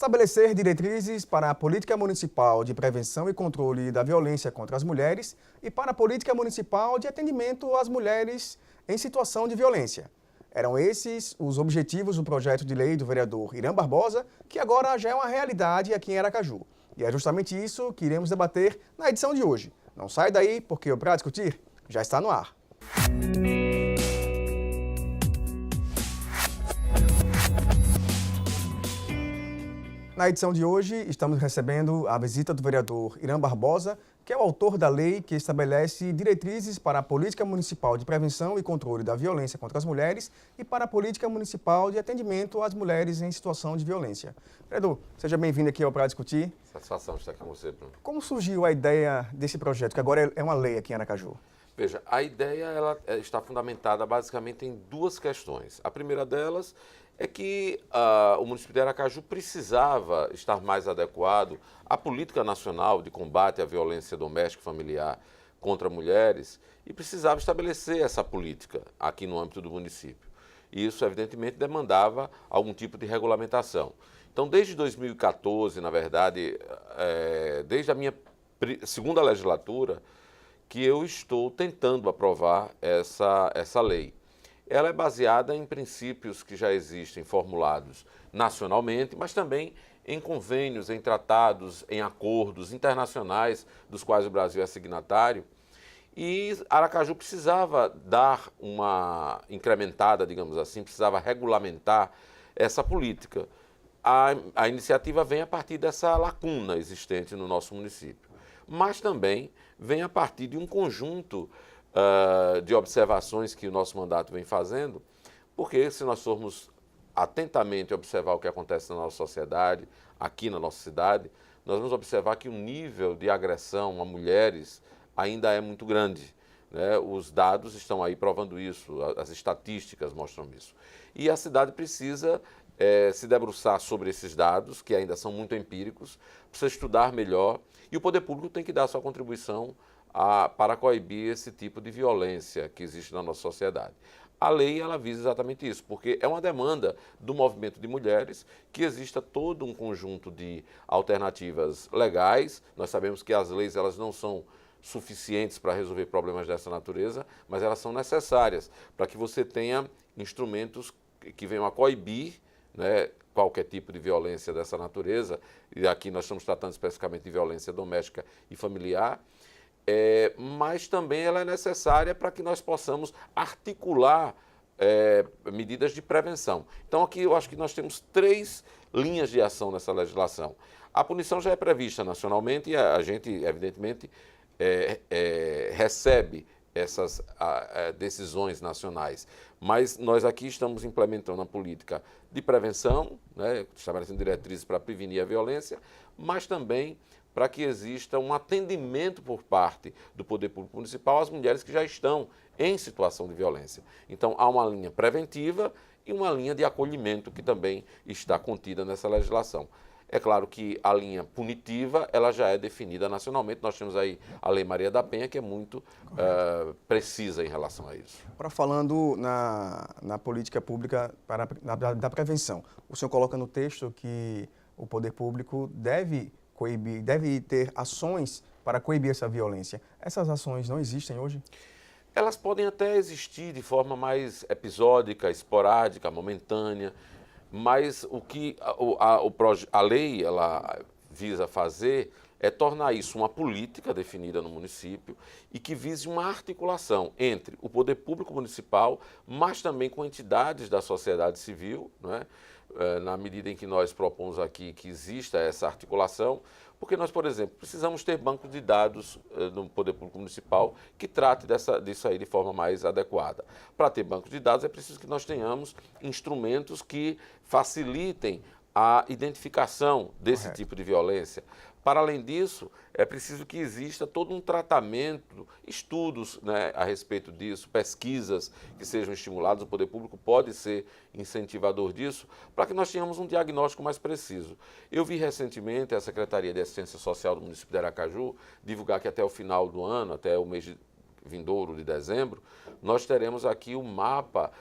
Estabelecer diretrizes para a política municipal de prevenção e controle da violência contra as mulheres e para a política municipal de atendimento às mulheres em situação de violência. Eram esses os objetivos do projeto de lei do vereador Irã Barbosa, que agora já é uma realidade aqui em Aracaju. E é justamente isso que iremos debater na edição de hoje. Não sai daí, porque o Pra Discutir já está no ar. Na edição de hoje, estamos recebendo a visita do vereador Irã Barbosa, que é o autor da lei que estabelece diretrizes para a política municipal de prevenção e controle da violência contra as mulheres e para a política municipal de atendimento às mulheres em situação de violência. Vereador, seja bem-vindo aqui ao Pra Discutir. Satisfação estar aqui com você, Bruno. Como surgiu a ideia desse projeto, que agora é uma lei aqui em Aracaju? Veja, a ideia está fundamentada basicamente em duas questões. A primeira delas é que o município de Aracaju precisava estar mais adequado à política nacional de combate à violência doméstica e familiar contra mulheres e precisava estabelecer essa política aqui no âmbito do município. E isso, evidentemente, demandava algum tipo de regulamentação. Então, desde 2014, na verdade, desde a minha segunda legislatura, que eu estou tentando aprovar essa lei. Ela é baseada em princípios que já existem formulados nacionalmente, mas também em convênios, em tratados, em acordos internacionais dos quais o Brasil é signatário. E Aracaju precisava dar uma incrementada, digamos assim, precisava regulamentar essa política. A iniciativa vem a partir dessa lacuna existente no nosso município, mas também vem a partir de um conjunto de observações que o nosso mandato vem fazendo, porque se nós formos atentamente observar o que acontece na nossa sociedade, aqui na nossa cidade, nós vamos observar que o nível de agressão a mulheres ainda é muito grande, né? Os dados estão aí provando isso, as estatísticas mostram isso. E a cidade precisa se debruçar sobre esses dados, que ainda são muito empíricos, precisa estudar melhor, e o poder público tem que dar sua contribuição para coibir esse tipo de violência que existe na nossa sociedade. A lei, ela visa exatamente isso, porque é uma demanda do movimento de mulheres que exista todo um conjunto de alternativas legais. Nós sabemos que as leis, elas não são suficientes para resolver problemas dessa natureza, mas elas são necessárias para que você tenha instrumentos que venham a coibir, né, qualquer tipo de violência dessa natureza, e aqui nós estamos tratando especificamente de violência doméstica e familiar, mas também ela é necessária para que nós possamos articular medidas de prevenção. Então aqui eu acho que nós temos três linhas de ação nessa legislação. A punição já é prevista nacionalmente e a gente, evidentemente, recebe essas decisões nacionais, mas nós aqui estamos implementando a política de prevenção, né, estabelecendo diretrizes para prevenir a violência, mas também para que exista um atendimento por parte do poder público municipal às mulheres que já estão em situação de violência. Então, há uma linha preventiva e uma linha de acolhimento que também está contida nessa legislação. É claro que a linha punitiva, ela já é definida nacionalmente. Nós temos aí a Lei Maria da Penha, que é muito precisa em relação a isso. Agora, falando na política pública da prevenção, o senhor coloca no texto que o poder público deve ter ações para coibir essa violência. Essas ações não existem hoje? Elas podem até existir de forma mais episódica, esporádica, momentânea, mas o que a lei ela visa fazer é tornar isso uma política definida no município e que vise uma articulação entre o poder público municipal, mas também com entidades da sociedade civil, né? Na medida em que nós propomos aqui que exista essa articulação, porque nós, por exemplo, precisamos ter bancos de dados no poder público municipal que trate disso aí de forma mais adequada. Para ter bancos de dados é preciso que nós tenhamos instrumentos que facilitem a identificação desse tipo de violência. Para além disso, é preciso que exista todo um tratamento, estudos, né, a respeito disso, pesquisas que sejam estimuladas, o poder público pode ser incentivador disso, para que nós tenhamos um diagnóstico mais preciso. Eu vi recentemente a Secretaria de Assistência Social do município de Aracaju divulgar que até o final do ano, até o mês vindouro de dezembro, nós teremos aqui o mapa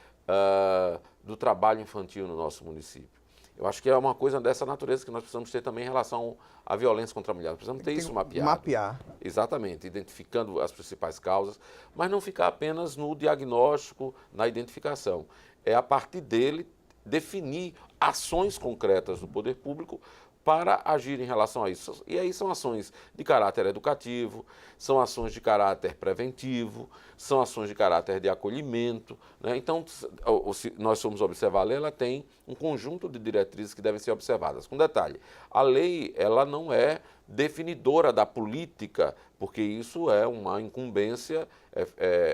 do trabalho infantil no nosso município. Eu acho que é uma coisa dessa natureza que nós precisamos ter também em relação à violência contra a mulher. Nós precisamos ter isso mapeado. Mapear. Exatamente, identificando as principais causas, mas não ficar apenas no diagnóstico, na identificação. É a partir dele definir ações concretas do poder público para agir em relação a isso. E aí são ações de caráter educativo, são ações de caráter preventivo, são ações de caráter de acolhimento, né? Então, se nós formos observar a lei, ela tem um conjunto de diretrizes que devem ser observadas. Com detalhe, a lei ela não é definidora da política, porque isso é uma incumbência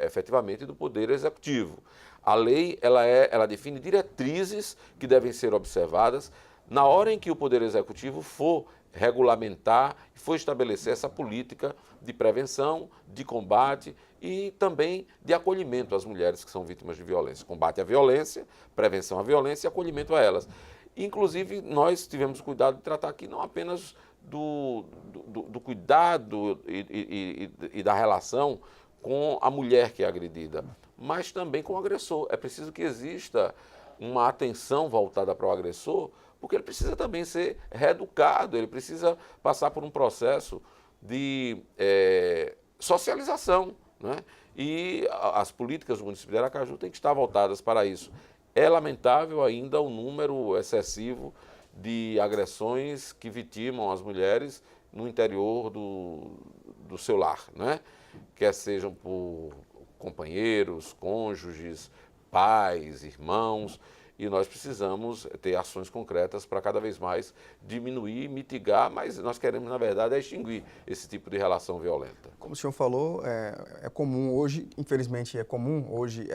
efetivamente do Poder Executivo. A lei ela define diretrizes que devem ser observadas na hora em que o Poder Executivo for regulamentar, for estabelecer essa política de prevenção, de combate e também de acolhimento às mulheres que são vítimas de violência. Combate à violência, prevenção à violência e acolhimento a elas. Inclusive, nós tivemos cuidado de tratar aqui não apenas do cuidado e da relação com a mulher que é agredida, mas também com o agressor. É preciso que exista uma atenção voltada para o agressor, porque ele precisa também ser reeducado, ele precisa passar por um processo de socialização, né? E as políticas do município de Aracaju têm que estar voltadas para isso. É lamentável ainda o número excessivo de agressões que vitimam as mulheres no interior do seu lar, né? Quer sejam por companheiros, cônjuges, pais, irmãos, e nós precisamos ter ações concretas para cada vez mais diminuir, mitigar, mas nós queremos, na verdade, extinguir esse tipo de relação violenta. Como o senhor falou, é comum hoje, infelizmente é comum hoje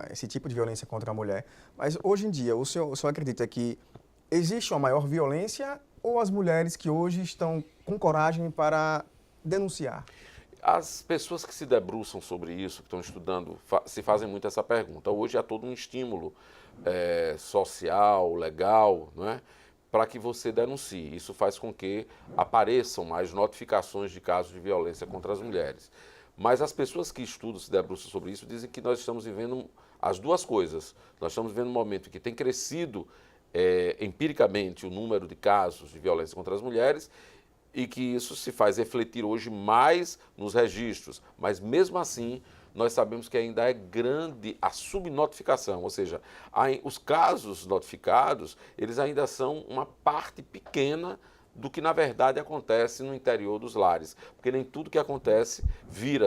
esse tipo de violência contra a mulher, mas hoje em dia o senhor acredita que existe uma maior violência ou as mulheres que hoje estão com coragem para denunciar? As pessoas que se debruçam sobre isso, que estão estudando, se fazem muito essa pergunta. Hoje há todo um estímulo social, legal, não é? Para que você denuncie. Isso faz com que apareçam mais notificações de casos de violência contra as mulheres. Mas as pessoas que estudam, se debruçam sobre isso, dizem que nós estamos vivendo as duas coisas. Nós estamos vivendo um momento em que tem crescido empiricamente o número de casos de violência contra as mulheres, e que isso se faz refletir hoje mais nos registros. Mas, mesmo assim, nós sabemos que ainda é grande a subnotificação, ou seja, os casos notificados, eles ainda são uma parte pequena do que, na verdade, acontece no interior dos lares. Porque nem tudo que acontece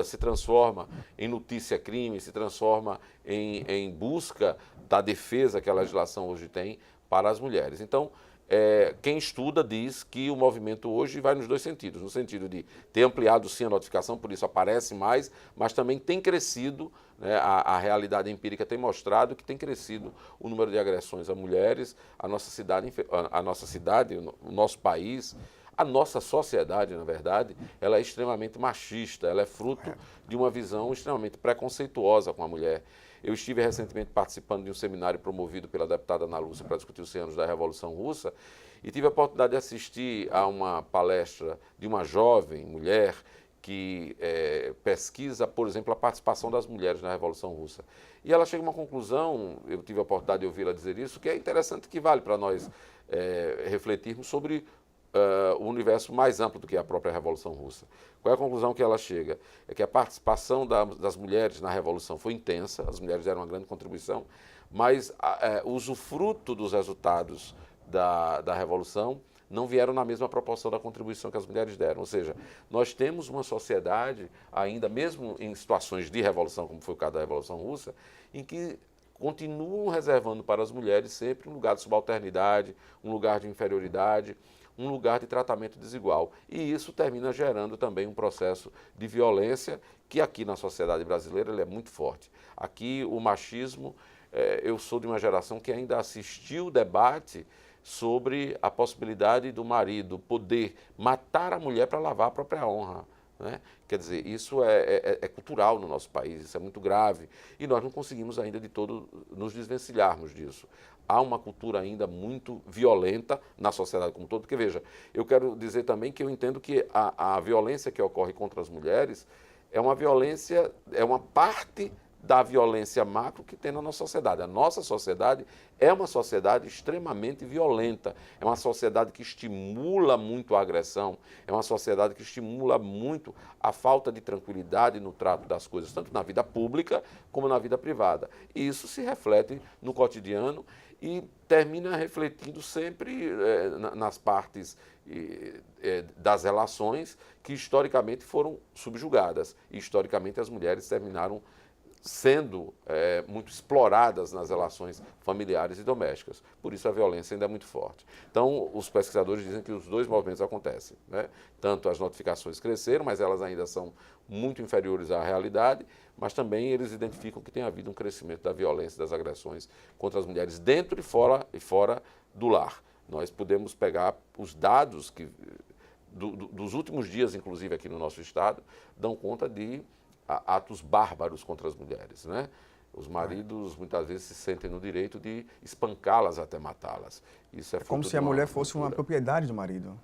se transforma em notícia-crime, se transforma em busca da defesa que a legislação hoje tem para as mulheres. Então, quem estuda diz que o movimento hoje vai nos dois sentidos, no sentido de ter ampliado sim a notificação, por isso aparece mais, mas também tem crescido, né, a realidade empírica tem mostrado que tem crescido o número de agressões a mulheres, a nossa cidade, o nosso país, a nossa sociedade, na verdade, ela é extremamente machista, ela é fruto de uma visão extremamente preconceituosa com a mulher. Eu estive recentemente participando de um seminário promovido pela deputada Ana Lúcia para discutir os 100 anos da Revolução Russa e tive a oportunidade de assistir a uma palestra de uma jovem mulher que pesquisa, por exemplo, a participação das mulheres na Revolução Russa. E ela chega a uma conclusão, eu tive a oportunidade de ouvi-la dizer isso, que é interessante, que vale para nós refletirmos sobre o universo mais amplo do que a própria Revolução Russa. Qual é a conclusão que ela chega? É que a participação das mulheres na Revolução foi intensa, as mulheres deram uma grande contribuição, mas o usufruto dos resultados da Revolução não vieram na mesma proporção da contribuição que as mulheres deram. Ou seja, nós temos uma sociedade ainda, mesmo em situações de revolução, como foi o caso da Revolução Russa, em que continuam reservando para as mulheres sempre um lugar de subalternidade, um lugar de inferioridade, um lugar de tratamento desigual. E isso termina gerando também um processo de violência que aqui na sociedade brasileira ele é muito forte. Aqui o machismo, eu sou de uma geração que ainda assistiu o debate sobre a possibilidade do marido poder matar a mulher para lavar a própria honra, né? Quer dizer, isso é cultural no nosso país, isso é muito grave e nós não conseguimos ainda de todo nos desvencilharmos disso. Há uma cultura ainda muito violenta na sociedade como um todo, porque veja, eu quero dizer também que eu entendo que a violência que ocorre contra as mulheres é uma violência, é uma parte da violência macro que tem na nossa sociedade. A nossa sociedade é uma sociedade extremamente violenta, é uma sociedade que estimula muito a agressão, é uma sociedade que estimula muito a falta de tranquilidade no trato das coisas, tanto na vida pública como na vida privada. E isso se reflete no cotidiano e termina refletindo sempre nas partes das relações que historicamente foram subjugadas. E historicamente as mulheres terminaram sendo muito exploradas nas relações familiares e domésticas. Por isso a violência ainda é muito forte. Então, os pesquisadores dizem que os dois movimentos acontecem, né? Tanto as notificações cresceram, mas elas ainda são muito inferiores à realidade, mas também eles identificam que tem havido um crescimento da violência, das agressões contra as mulheres dentro e fora do lar. Nós podemos pegar os dados dos últimos dias, inclusive aqui no nosso estado, dão conta de atos bárbaros contra as mulheres, né? Os maridos muitas vezes se sentem no direito de espancá-las até matá-las. Isso é como se a mulher fosse uma propriedade do marido.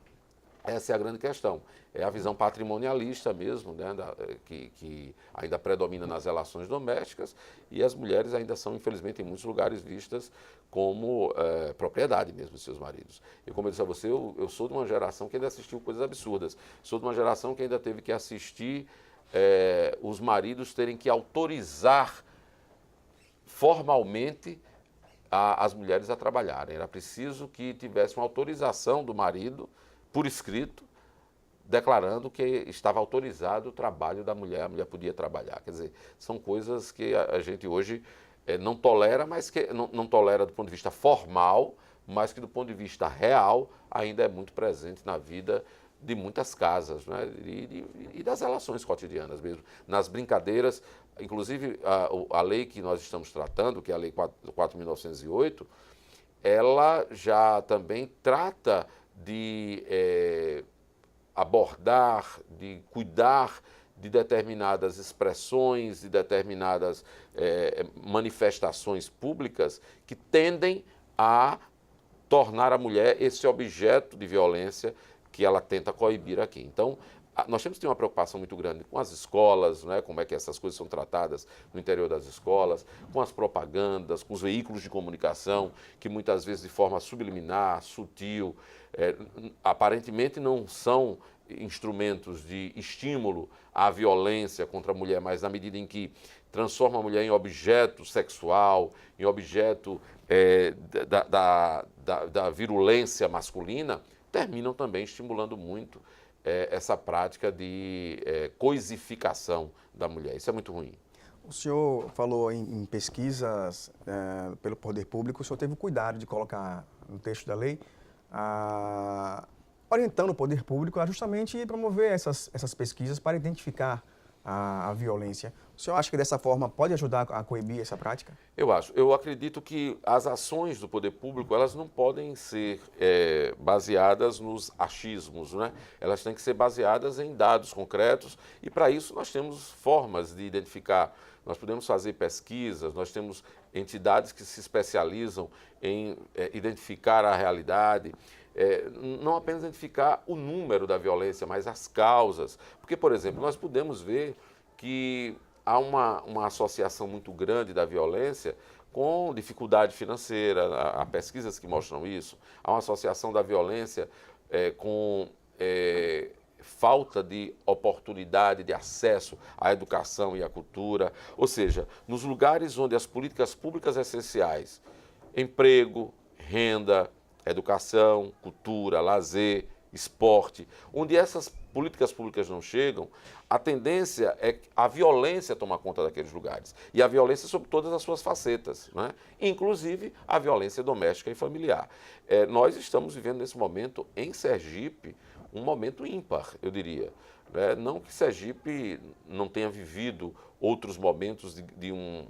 Essa é a grande questão. É a visão patrimonialista mesmo, né, que ainda predomina nas relações domésticas, e as mulheres ainda são, infelizmente, em muitos lugares vistas como propriedade mesmo de seus maridos. E como eu disse a você, eu sou de uma geração que ainda assistiu coisas absurdas. Sou de uma geração que ainda teve que assistir os maridos terem que autorizar formalmente as mulheres a trabalharem. Era preciso que tivesse uma autorização do marido, por escrito, declarando que estava autorizado o trabalho da mulher, a mulher podia trabalhar. Quer dizer, são coisas que a gente hoje não tolera, mas que não tolera do ponto de vista formal, mas que do ponto de vista real ainda é muito presente na vida de muitas casas, né? E das relações cotidianas mesmo, nas brincadeiras. Inclusive, a lei que nós estamos tratando, que é a Lei 4.908, ela já também trata de abordar, de cuidar de determinadas expressões, de determinadas manifestações públicas que tendem a tornar a mulher esse objeto de violência que ela tenta coibir aqui. Então, nós temos que ter uma preocupação muito grande com as escolas, né, como é que essas coisas são tratadas no interior das escolas, com as propagandas, com os veículos de comunicação, que muitas vezes de forma subliminar, sutil, aparentemente não são instrumentos de estímulo à violência contra a mulher, mas na medida em que transforma a mulher em objeto sexual, em objeto da virulência masculina, terminam também estimulando muito essa prática de coisificação da mulher. Isso é muito ruim. O senhor falou em pesquisas pelo poder público, o senhor teve o cuidado de colocar no texto da lei, orientando o poder público a justamente promover essas pesquisas para identificar a violência. O senhor acha que dessa forma pode ajudar a coibir essa prática? Eu acho. Eu acredito que as ações do poder público, elas não podem ser baseadas nos achismos, né? Elas têm que ser baseadas em dados concretos e para isso nós temos formas de identificar. Nós podemos fazer pesquisas, nós temos entidades que se especializam em identificar a realidade, não apenas identificar o número da violência, mas as causas. Porque, por exemplo, nós podemos ver que há uma associação muito grande da violência com dificuldade financeira, há pesquisas que mostram isso, há uma associação da violência com falta de oportunidade de acesso à educação e à cultura, ou seja, nos lugares onde as políticas públicas essenciais, emprego, renda, educação, cultura, lazer, esporte, onde essas políticas públicas não chegam, a tendência é que a violência toma conta daqueles lugares. E a violência sob todas as suas facetas, né? Inclusive a violência doméstica e familiar. Nós estamos vivendo nesse momento, em Sergipe, um momento ímpar, eu diria. Não que Sergipe não tenha vivido outros momentos de um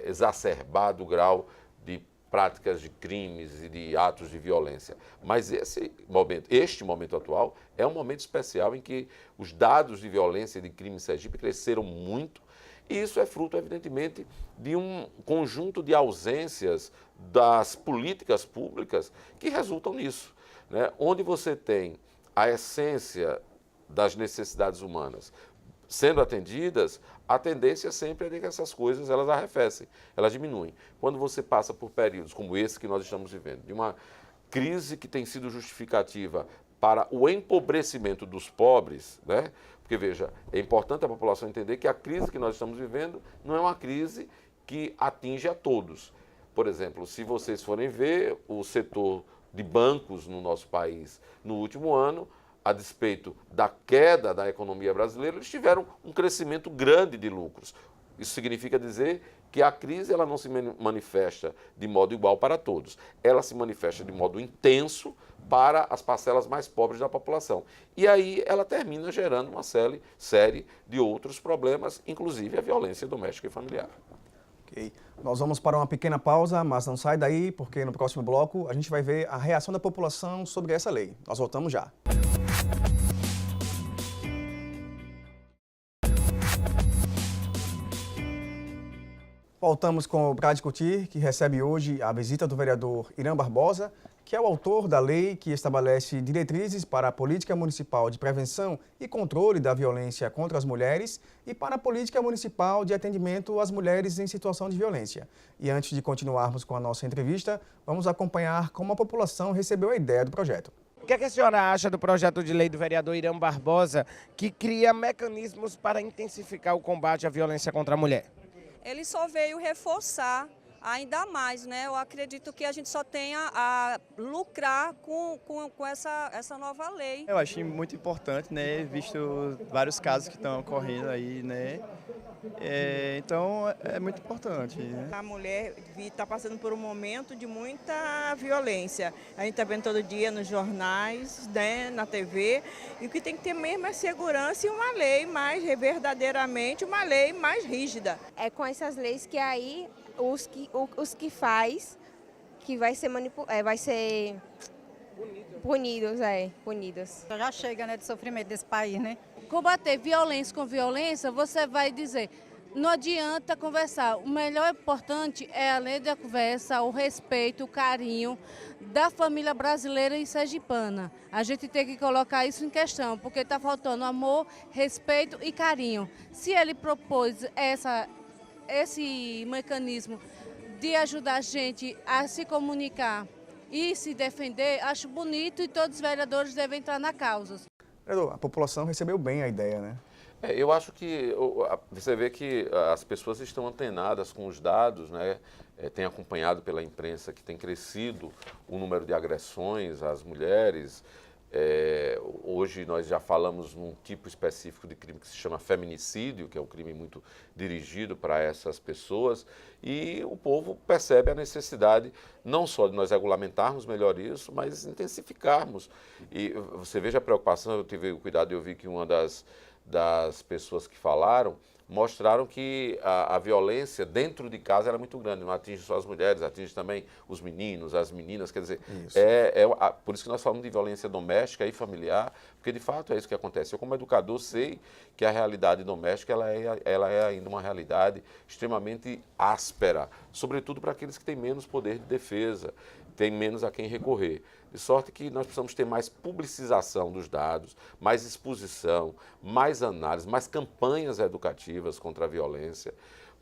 exacerbado grau de práticas de crimes e de atos de violência. Mas este momento atual é um momento especial em que os dados de violência e de crime em Sergipe cresceram muito, e isso é fruto, evidentemente, de um conjunto de ausências das políticas públicas que resultam nisso, né? Onde você tem a essência das necessidades humanas sendo atendidas, a tendência sempre é de que essas coisas elas arrefecem, elas diminuem. Quando você passa por períodos como esse que nós estamos vivendo, de uma crise que tem sido justificativa para o empobrecimento dos pobres, né? Porque, veja, é importante a população entender que a crise que nós estamos vivendo não é uma crise que atinge a todos. Por exemplo, se vocês forem ver o setor de bancos no nosso país no último ano, a despeito da queda da economia brasileira, eles tiveram um crescimento grande de lucros. Isso significa dizer que a crise ela não se manifesta de modo igual para todos. Ela se manifesta de modo intenso para as parcelas mais pobres da população. E aí ela termina gerando uma série de outros problemas, inclusive a violência doméstica e familiar. Ok. Nós vamos para uma pequena pausa, mas não sai daí, porque no próximo bloco a gente vai ver a reação da população sobre essa lei. Nós voltamos já. Voltamos com o para discutir, que recebe hoje a visita do vereador Irã Barbosa, que é o autor da lei que estabelece diretrizes para a política municipal de prevenção e controle da violência contra as mulheres e para a política municipal de atendimento às mulheres em situação de violência. E antes de continuarmos com a nossa entrevista, vamos acompanhar como a população recebeu a ideia do projeto. O que a senhora acha do projeto de lei do vereador Irã Barbosa, que cria mecanismos para intensificar o combate à violência contra a mulher? Ele só veio reforçar ainda mais, né? Eu acredito que a gente só tenha a lucrar com essa nova lei. Eu achei muito importante, né? Visto vários casos que estão ocorrendo aí, né? Então é muito importante, né? A mulher está passando por um momento de muita violência. A gente está vendo todo dia nos jornais, né, na TV, e o que tem que ter mesmo é segurança e uma lei mais, verdadeiramente, uma lei mais rígida. É com essas leis que aí os que faz, que vai ser punidos. Já chega, né, de sofrimento desse país, né? Combater violência com violência, você vai dizer, não adianta conversar. O melhor importante é, além da conversa, o respeito, o carinho da família brasileira e sergipana. A gente tem que colocar isso em questão, porque está faltando amor, respeito e carinho. Se ele propôs esse mecanismo de ajudar a gente a se comunicar e se defender, acho bonito e todos os vereadores devem entrar na causa. A população recebeu bem a ideia, né? Eu acho que você vê que as pessoas estão antenadas com os dados, né? Tem acompanhado pela imprensa que tem crescido o número de agressões às mulheres. Hoje nós já falamos num tipo específico de crime que se chama feminicídio, que é um crime muito dirigido para essas pessoas, e o povo percebe a necessidade não só de nós regulamentarmos melhor isso, mas intensificarmos. E você veja a preocupação, eu tive o cuidado de ouvir que uma das pessoas que falaram mostraram que a violência dentro de casa era muito grande, não atinge só as mulheres, atinge também os meninos, as meninas, quer dizer, por isso que nós falamos de violência doméstica e familiar, porque de fato é isso que acontece. Eu como educador sei que a realidade doméstica ela é ainda uma realidade extremamente áspera, sobretudo para aqueles que têm menos poder de defesa, têm menos a quem recorrer. De sorte que nós precisamos ter mais publicização dos dados, mais exposição, mais análise, mais campanhas educativas contra a violência,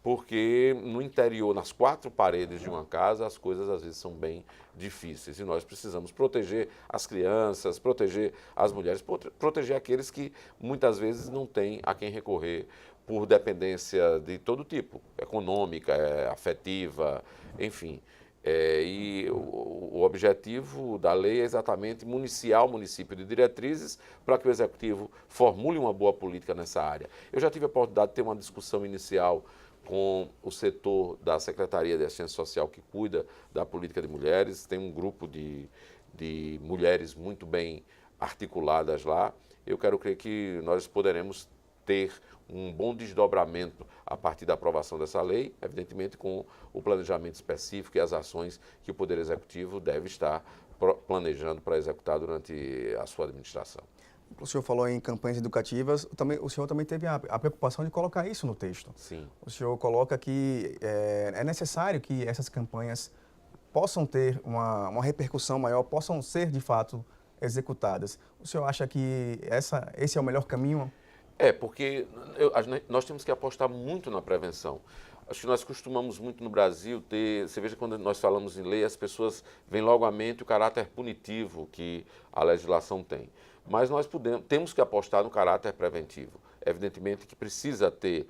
porque no interior, nas quatro paredes de uma casa, as coisas às vezes são bem difíceis. E nós precisamos proteger as crianças, proteger as mulheres, proteger aqueles que muitas vezes não têm a quem recorrer por dependência de todo tipo, econômica, afetiva, enfim. E o objetivo da lei é exatamente municiar o município de diretrizes para que o Executivo formule uma boa política nessa área. Eu já tive a oportunidade de ter uma discussão inicial com o setor da Secretaria de Assistência Social que cuida da política de mulheres. Tem um grupo de mulheres muito bem articuladas lá. Eu quero crer que nós poderemos ter um bom desdobramento a partir da aprovação dessa lei, evidentemente com o planejamento específico e as ações que o Poder Executivo deve estar planejando para executar durante a sua administração. O senhor falou em campanhas educativas, o senhor também teve a preocupação de colocar isso no texto. Sim. O senhor coloca que é necessário que essas campanhas possam ter uma repercussão maior, possam ser de fato executadas. O senhor acha que esse é o melhor caminho? Porque nós temos que apostar muito na prevenção. Acho que nós costumamos muito no Brasil ter... Você veja, quando nós falamos em lei, as pessoas veem logo à mente o caráter punitivo que a legislação tem. Mas nós temos que apostar no caráter preventivo. Evidentemente que precisa ter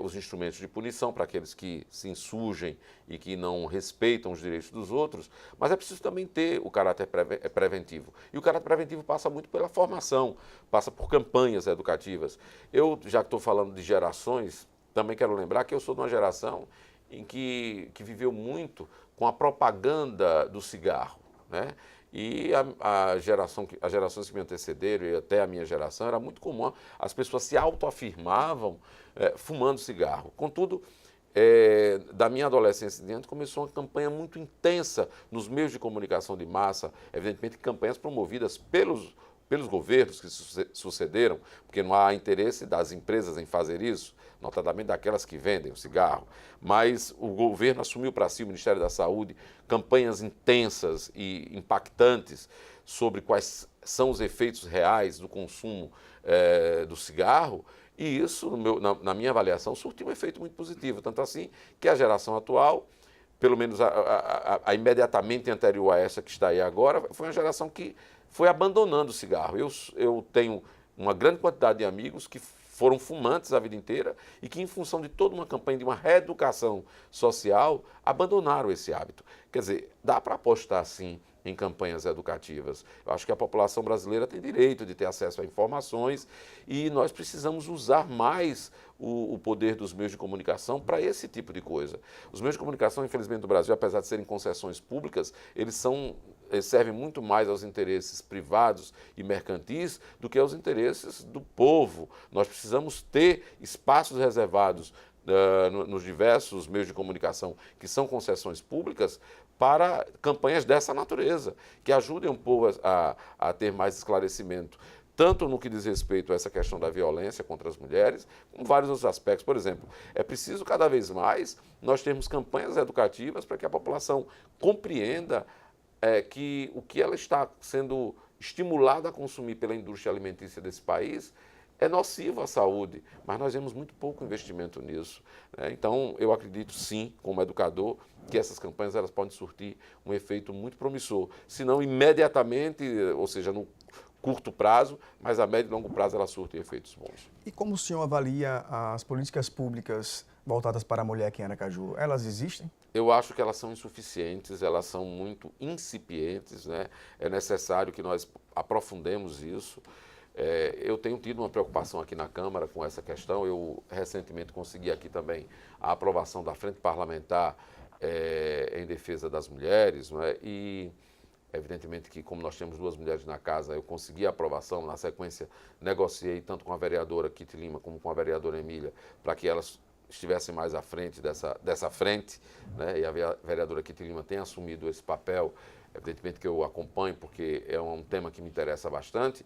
os instrumentos de punição para aqueles que se insurgem e que não respeitam os direitos dos outros, mas é preciso também ter o caráter preventivo. E o caráter preventivo passa muito pela formação, passa por campanhas educativas. Eu, já que estou falando de gerações, também quero lembrar que eu sou de uma geração em que viveu muito com a propaganda do cigarro, né? E as gerações que me antecederam, e até a minha geração, era muito comum, as pessoas se autoafirmavam fumando cigarro. Contudo, da minha adolescência em diante, começou uma campanha muito intensa nos meios de comunicação de massa, evidentemente campanhas promovidas pelos governos que sucederam, porque não há interesse das empresas em fazer isso, notadamente daquelas que vendem o cigarro, mas o governo assumiu para si, o Ministério da Saúde, campanhas intensas e impactantes sobre quais são os efeitos reais do consumo do cigarro, e isso, na minha avaliação, surtiu um efeito muito positivo, tanto assim que a geração atual, pelo menos a imediatamente anterior a essa que está aí agora, foi uma geração que foi abandonando o cigarro. Eu tenho uma grande quantidade de amigos que foram fumantes a vida inteira e que, em função de toda uma campanha de uma reeducação social, abandonaram esse hábito. Quer dizer, dá para apostar, sim, em campanhas educativas. Eu acho que a população brasileira tem direito de ter acesso a informações e nós precisamos usar mais o poder dos meios de comunicação para esse tipo de coisa. Os meios de comunicação, infelizmente, do Brasil, apesar de serem concessões públicas, eles servem muito mais aos interesses privados e mercantis do que aos interesses do povo. Nós precisamos ter espaços reservados nos diversos meios de comunicação que são concessões públicas para campanhas dessa natureza, que ajudem o povo a ter mais esclarecimento, tanto no que diz respeito a essa questão da violência contra as mulheres, como vários outros aspectos. Por exemplo, é preciso cada vez mais nós termos campanhas educativas para que a população compreenda que o que ela está sendo estimulada a consumir pela indústria alimentícia desse país é nocivo à saúde, mas nós vemos muito pouco investimento nisso, né? Então, eu acredito sim, como educador, que essas campanhas elas podem surtir um efeito muito promissor, se não imediatamente, ou seja, no curto prazo, mas a médio e longo prazo elas surtem efeitos bons. E como o senhor avalia as políticas públicas voltadas para a mulher aqui em Aracaju? Elas existem? Eu acho que elas são insuficientes, elas são muito incipientes, né? É necessário que nós aprofundemos isso. Eu tenho tido uma preocupação aqui na Câmara com essa questão. Eu recentemente consegui aqui também a aprovação da Frente Parlamentar em defesa das mulheres, não é? E evidentemente que, como nós temos duas mulheres na casa, eu consegui a aprovação. Na sequência, negociei tanto com a vereadora Kitty Lima como com a vereadora Emília para que elas estivessem mais à frente dessa frente, né? E a vereadora Kitty Lima tem assumido esse papel, evidentemente que eu acompanho, porque é um tema que me interessa bastante,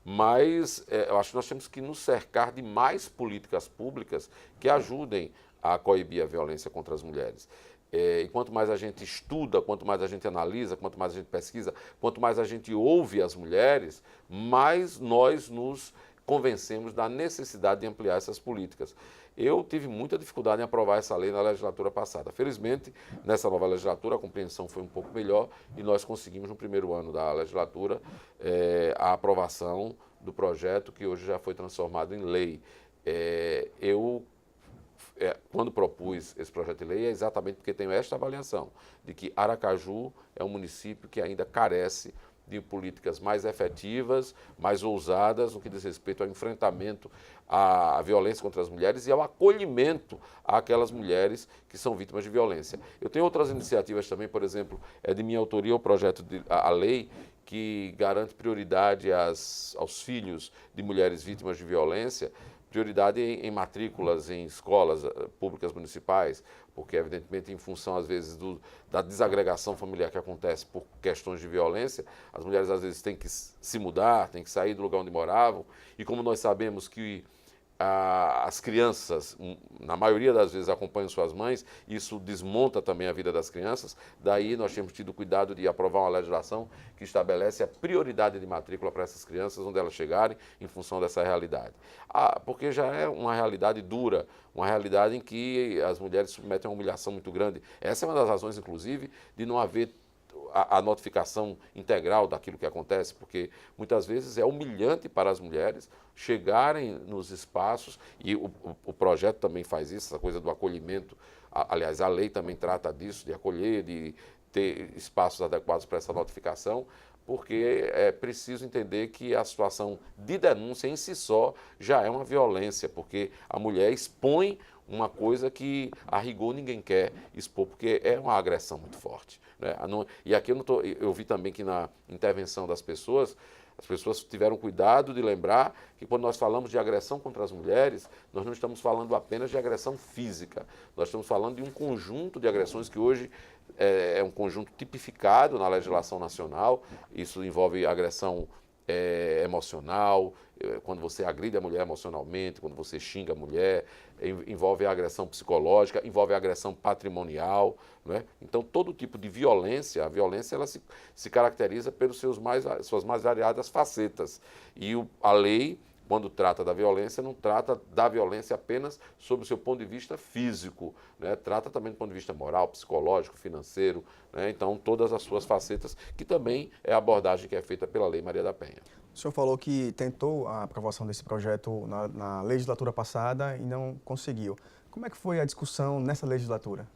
mas eu acho que nós temos que nos cercar de mais políticas públicas que ajudem a coibir a violência contra as mulheres. E quanto mais a gente estuda, quanto mais a gente analisa, quanto mais a gente pesquisa, quanto mais a gente ouve as mulheres, mais nós nos convencemos da necessidade de ampliar essas políticas. Eu tive muita dificuldade em aprovar essa lei na legislatura passada. Felizmente, nessa nova legislatura, a compreensão foi um pouco melhor e nós conseguimos, no primeiro ano da legislatura, a aprovação do projeto que hoje já foi transformado em lei. Quando propus esse projeto de lei, é exatamente porque tenho esta avaliação, de que Aracaju é um município que ainda carece de políticas mais efetivas, mais ousadas no que diz respeito ao enfrentamento à violência contra as mulheres e ao acolhimento àquelas mulheres que são vítimas de violência. Eu tenho outras iniciativas também, por exemplo, é de minha autoria o projeto a lei que garante prioridade aos filhos de mulheres vítimas de violência, prioridade em matrículas em escolas públicas municipais, porque, evidentemente, em função, às vezes, da desagregação familiar que acontece por questões de violência, as mulheres, às vezes, têm que se mudar, têm que sair do lugar onde moravam, e como nós sabemos que as crianças, na maioria das vezes, acompanham suas mães, isso desmonta também a vida das crianças. Daí nós temos tido cuidado de aprovar uma legislação que estabelece a prioridade de matrícula para essas crianças, onde elas chegarem, em função dessa realidade. Porque já é uma realidade dura, uma realidade em que as mulheres se submetem a uma humilhação muito grande. Essa é uma das razões, inclusive, de não haver a notificação integral daquilo que acontece, porque muitas vezes é humilhante para as mulheres chegarem nos espaços, e o projeto também faz isso, essa coisa do acolhimento. Aliás, a lei também trata disso, de acolher, de ter espaços adequados para essa notificação, porque é preciso entender que a situação de denúncia em si só já é uma violência, porque a mulher expõe uma coisa que, a rigor, ninguém quer expor, porque é uma agressão muito forte, né? E aqui eu vi também que na intervenção das pessoas, as pessoas tiveram cuidado de lembrar que quando nós falamos de agressão contra as mulheres, nós não estamos falando apenas de agressão física, nós estamos falando de um conjunto de agressões que hoje é um conjunto tipificado na legislação nacional. Isso envolve agressão emocional, quando você agride a mulher emocionalmente, quando você xinga a mulher, envolve a agressão psicológica, envolve a agressão patrimonial, né? Então, todo tipo de violência, a violência ela se caracteriza pelas suas mais variadas facetas. E a lei, quando trata da violência, não trata da violência apenas sob o seu ponto de vista físico, né? Trata também do ponto de vista moral, psicológico, financeiro, né? Então, todas as suas facetas, que também é a abordagem que é feita pela Lei Maria da Penha. O senhor falou que tentou a aprovação desse projeto na legislatura passada e não conseguiu. Como é que foi a discussão nessa legislatura?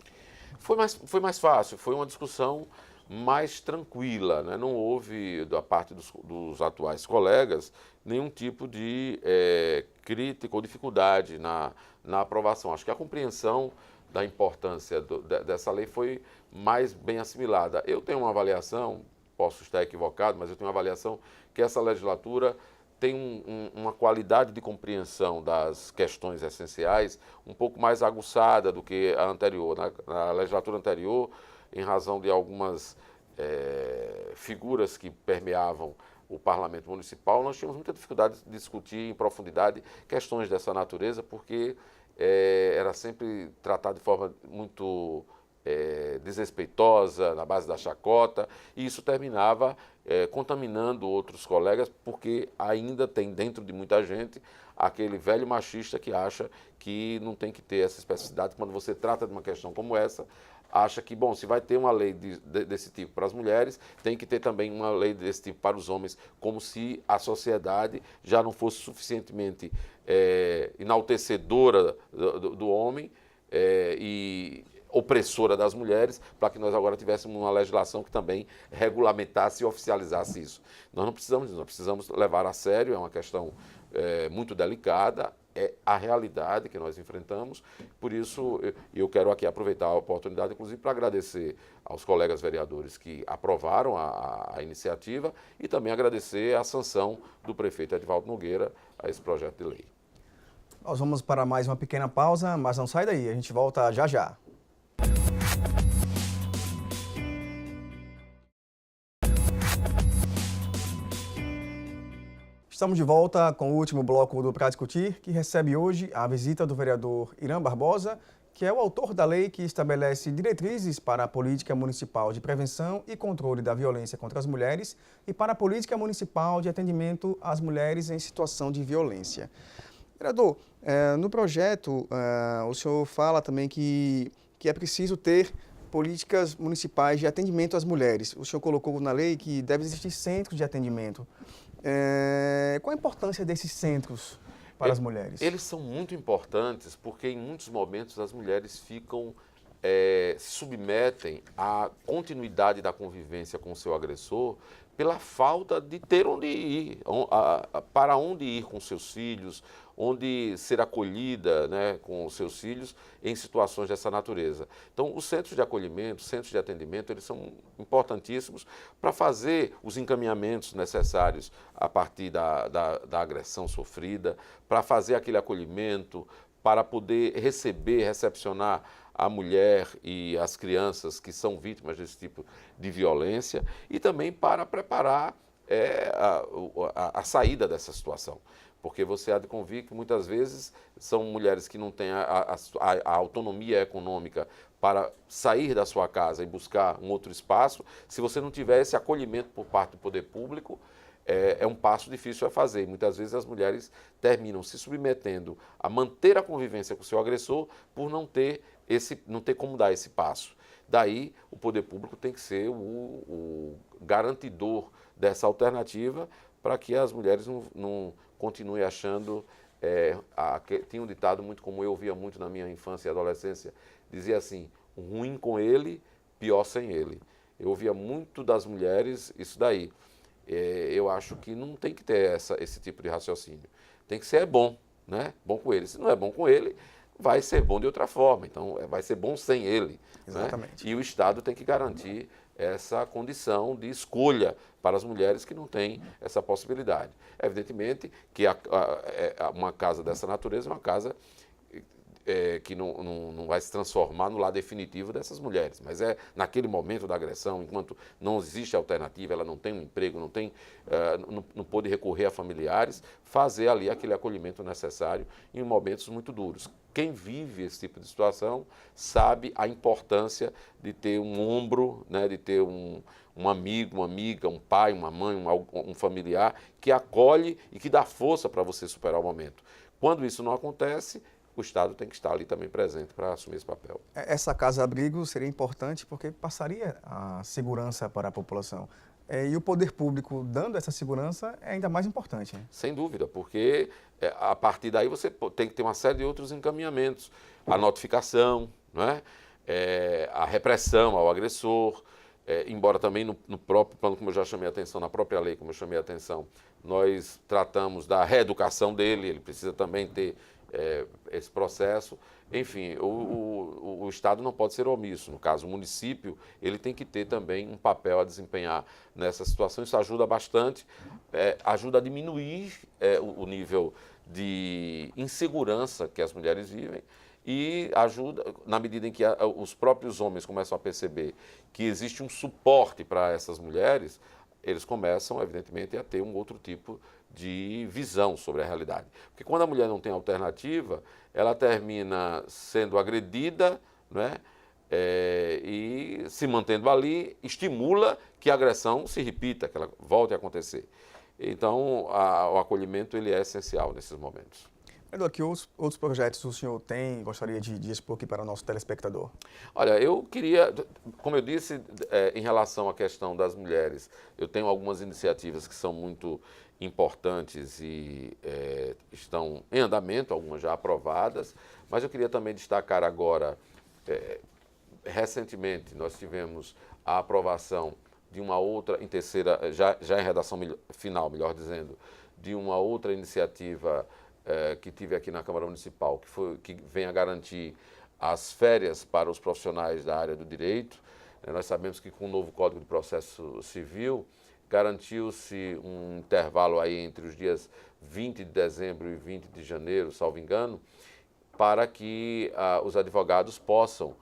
Foi mais fácil, foi uma discussão mais tranquila, né? Não houve, da parte dos atuais colegas, nenhum tipo de crítica ou dificuldade na aprovação. Acho que a compreensão da importância dessa lei foi mais bem assimilada. Eu tenho uma avaliação, posso estar equivocado, mas eu tenho uma avaliação que essa legislatura tem uma qualidade de compreensão das questões essenciais um pouco mais aguçada do que a anterior. Na legislatura anterior, em razão de algumas figuras que permeavam o parlamento municipal, nós tínhamos muita dificuldade de discutir em profundidade questões dessa natureza, porque era sempre tratado de forma muito desrespeitosa, na base da chacota, e isso terminava contaminando outros colegas, porque ainda tem dentro de muita gente aquele velho machista que acha que não tem que ter essa especificidade. Quando você trata de uma questão como essa, acha que, bom, se vai ter uma lei desse tipo para as mulheres, tem que ter também uma lei desse tipo para os homens, como se a sociedade já não fosse suficientemente enaltecedora do homem e opressora das mulheres, para que nós agora tivéssemos uma legislação que também regulamentasse e oficializasse isso. Nós não precisamos disso, nós precisamos levar a sério, é uma questão muito delicada, é a realidade que nós enfrentamos. Por isso, eu quero aqui aproveitar a oportunidade, inclusive, para agradecer aos colegas vereadores que aprovaram a iniciativa e também agradecer a sanção do prefeito Edivaldo Nogueira a esse projeto de lei. Nós vamos para mais uma pequena pausa, mas não sai daí, a gente volta já já. Estamos de volta com o último bloco do Pra Discutir, que recebe hoje a visita do vereador Irã Barbosa, que é o autor da lei que estabelece diretrizes para a política municipal de prevenção e controle da violência contra as mulheres e para a política municipal de atendimento às mulheres em situação de violência. Vereador, no projeto, o senhor fala também que é preciso ter políticas municipais de atendimento às mulheres. O senhor colocou na lei que deve existir centros de atendimento. Qual a importância desses centros para as mulheres? Eles são muito importantes porque em muitos momentos as mulheres ficam, se submetem à continuidade da convivência com o seu agressor pela falta de ter onde ir, para onde ir com seus filhos, onde ser acolhida, né, com os seus filhos em situações dessa natureza. Então, os centros de acolhimento, centros de atendimento, eles são importantíssimos para fazer os encaminhamentos necessários a partir da agressão sofrida, para fazer aquele acolhimento, para poder recepcionar a mulher e as crianças que são vítimas desse tipo de violência e também para preparar é a saída dessa situação. Porque você há de convir que muitas vezes são mulheres que não têm a autonomia econômica para sair da sua casa e buscar um outro espaço. Se você não tiver esse acolhimento por parte do poder público, é um passo difícil a fazer. Muitas vezes as mulheres terminam se submetendo a manter a convivência com o seu agressor por não ter como dar esse passo. Daí, o poder público tem que ser o garantidor dessa alternativa para que as mulheres não continuem achando... tinha um ditado muito comum, eu ouvia muito na minha infância e adolescência, dizia assim, ruim com ele, pior sem ele. Eu ouvia muito das mulheres isso daí. Eu acho que não tem que ter esse tipo de raciocínio. Tem que ser bom, né? Bom com ele. Se não é bom com ele, vai ser bom de outra forma. Então, vai ser bom sem ele. Exatamente. Né? E o Estado tem que garantir essa condição de escolha para as mulheres que não têm essa possibilidade. Evidentemente que uma casa dessa natureza é uma casa que não vai se transformar no lar definitivo dessas mulheres, mas é naquele momento da agressão, enquanto não existe alternativa, ela não tem um emprego, não pode recorrer a familiares, fazer ali aquele acolhimento necessário em momentos muito duros. Quem vive esse tipo de situação sabe a importância de ter um ombro, né, de ter um amigo, uma amiga, um pai, uma mãe, um familiar que acolhe e que dá força para você superar o momento. Quando isso não acontece, o Estado tem que estar ali também presente para assumir esse papel. Essa casa-abrigo seria importante porque passaria a segurança para a população. E o poder público dando essa segurança é ainda mais importante. Né? Sem dúvida, porque a partir daí você tem que ter uma série de outros encaminhamentos. A notificação, não é? A repressão ao agressor, embora também no próprio plano, como eu já chamei a atenção, na própria lei, como eu chamei a atenção, nós tratamos da reeducação dele, ele precisa também ter esse processo. Enfim, o Estado não pode ser omisso. No caso, o município, ele tem que ter também um papel a desempenhar nessa situação. Isso ajuda bastante, ajuda a diminuir o nível de insegurança que as mulheres vivem e ajuda, na medida em que os próprios homens começam a perceber que existe um suporte para essas mulheres, eles começam, evidentemente, a ter um outro tipo de visão sobre a realidade. Porque quando a mulher não tem alternativa, ela termina sendo agredida, né? E se mantendo ali, estimula que a agressão se repita, que ela volte a acontecer. Então, o acolhimento ele é essencial nesses momentos. Vereador, que outros projetos o senhor tem, gostaria de expor aqui para o nosso telespectador? Olha, eu queria, como eu disse, em relação à questão das mulheres, eu tenho algumas iniciativas que são muito importantes e estão em andamento, algumas já aprovadas, mas eu queria também destacar agora, recentemente nós tivemos a aprovação de uma outra, em terceira, já em redação final, melhor dizendo, de uma outra iniciativa que tive aqui na Câmara Municipal, que vem a garantir as férias para os profissionais da área do direito. Nós sabemos que com o novo Código de Processo Civil, garantiu-se um intervalo aí entre os dias 20 de dezembro e 20 de janeiro, salvo engano, para que os advogados possam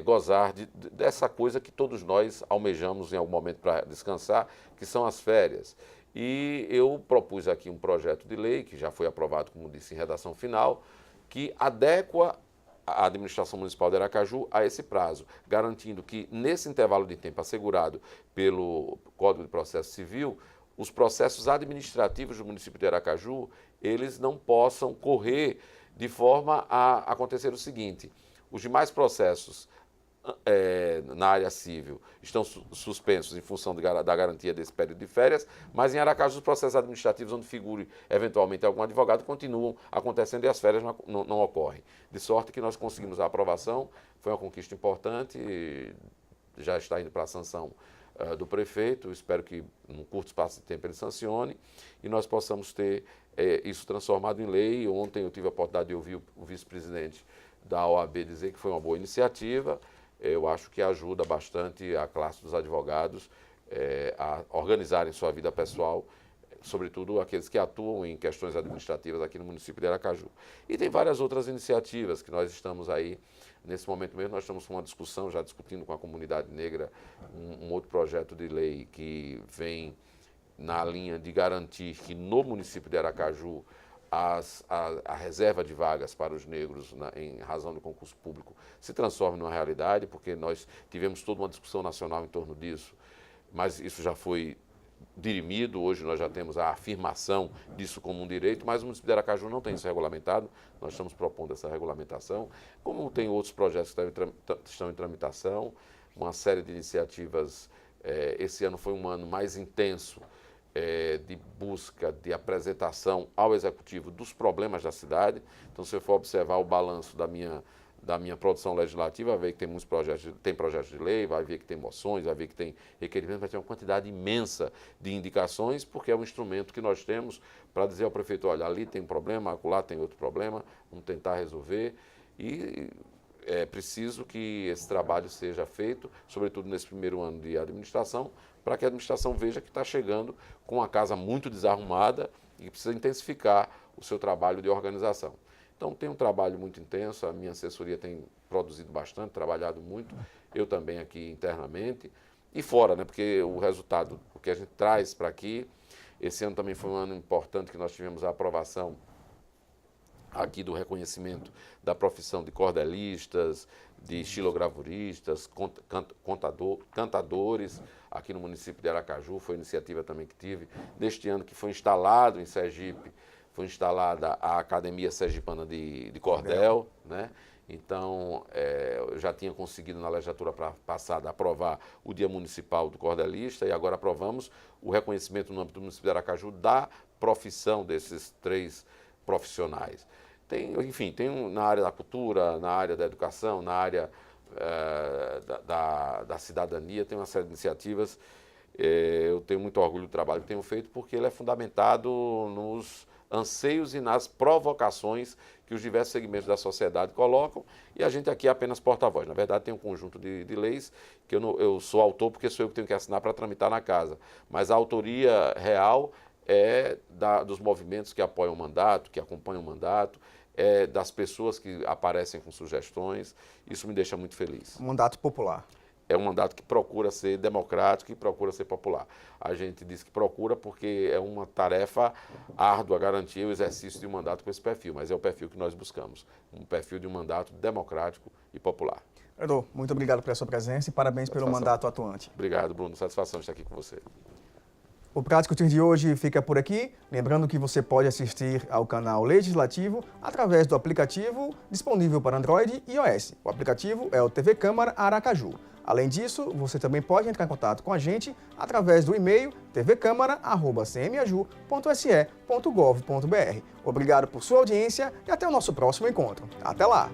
gozar dessa coisa que todos nós almejamos em algum momento para descansar, que são as férias. E eu propus aqui um projeto de lei, que já foi aprovado, como disse, em redação final, que adequa a administração municipal de Aracaju a esse prazo, garantindo que, nesse intervalo de tempo assegurado pelo Código de Processo Civil, os processos administrativos do município de Aracaju, eles não possam correr de forma a acontecer o seguinte: os demais processos na área civil estão suspensos em função da garantia desse período de férias, mas em Aracaju os processos administrativos onde figure eventualmente algum advogado continuam acontecendo e as férias não ocorrem. De sorte que nós conseguimos a aprovação, foi uma conquista importante, já está indo para a sanção do prefeito, espero que num curto espaço de tempo ele sancione e nós possamos ter isso transformado em lei. Ontem eu tive a oportunidade de ouvir o vice-presidente da OAB dizer que foi uma boa iniciativa. Eu acho que ajuda bastante a classe dos advogados a organizarem sua vida pessoal, sobretudo aqueles que atuam em questões administrativas aqui no município de Aracaju. E tem várias outras iniciativas que nós estamos aí, nesse momento mesmo, nós estamos com uma discussão, já discutindo com a comunidade negra, um outro projeto de lei que vem na linha de garantir que no município de Aracaju a reserva de vagas para os negros em razão do concurso público se transforme numa realidade, porque nós tivemos toda uma discussão nacional em torno disso, mas isso já foi dirimido, hoje nós já temos a afirmação disso como um direito, mas o município de Aracaju não tem isso regulamentado, nós estamos propondo essa regulamentação, como tem outros projetos que estão em tramitação, uma série de iniciativas. Esse ano foi um ano mais intenso de busca, de apresentação ao Executivo dos problemas da cidade. Então, se eu for observar o balanço da minha produção legislativa, vai ver que tem muitos projetos de lei, vai ver que tem moções, vai ver que tem requerimentos, vai ter uma quantidade imensa de indicações, porque é um instrumento que nós temos para dizer ao prefeito, olha, ali tem um problema, acolá tem outro problema, vamos tentar resolver. E é preciso que esse trabalho seja feito, sobretudo nesse primeiro ano de administração, para que a administração veja que está chegando com uma casa muito desarrumada e que precisa intensificar o seu trabalho de organização. Então, tem um trabalho muito intenso, a minha assessoria tem produzido bastante, trabalhado muito, eu também aqui internamente e fora, né? Porque o resultado, o que a gente traz para aqui, esse ano também foi um ano importante que nós tivemos a aprovação aqui do reconhecimento da profissão de cordelistas, de estilogravuristas, cantadores, aqui no município de Aracaju, foi iniciativa também que tive. Neste ano que foi instalado em Sergipe, foi instalada a Academia Sergipana de Cordel, né? Então, eu já tinha conseguido na legislatura passada aprovar o Dia Municipal do Cordelista e agora aprovamos o reconhecimento no âmbito do município de Aracaju da profissão desses 3 profissionais. Enfim, tem na área da cultura, na área da educação, na área da cidadania, tem uma série de iniciativas. Eu tenho muito orgulho do trabalho que tenho feito, porque ele é fundamentado nos anseios e nas provocações que os diversos segmentos da sociedade colocam, e a gente aqui é apenas porta-voz. Na verdade, tem um conjunto de leis que eu sou autor, porque sou eu que tenho que assinar para tramitar na casa, mas a autoria real dos movimentos que apoiam o mandato, que acompanham o mandato, das pessoas que aparecem com sugestões. Isso me deixa muito feliz. Um mandato popular. É um mandato que procura ser democrático e procura ser popular. A gente diz que procura porque é uma tarefa árdua garantir o exercício de um mandato com esse perfil, mas é o perfil que nós buscamos, um perfil de um mandato democrático e popular. Vereador, muito obrigado pela sua presença e parabéns pelo mandato atuante. Obrigado, Bruno. Satisfação de estar aqui com você. O Pra Discutir de hoje fica por aqui. Lembrando que você pode assistir ao canal Legislativo através do aplicativo disponível para Android e iOS. O aplicativo é o TV Câmara Aracaju. Além disso, você também pode entrar em contato com a gente através do e-mail tvcamara@cmaju.se.gov.br. Obrigado por sua audiência e até o nosso próximo encontro. Até lá!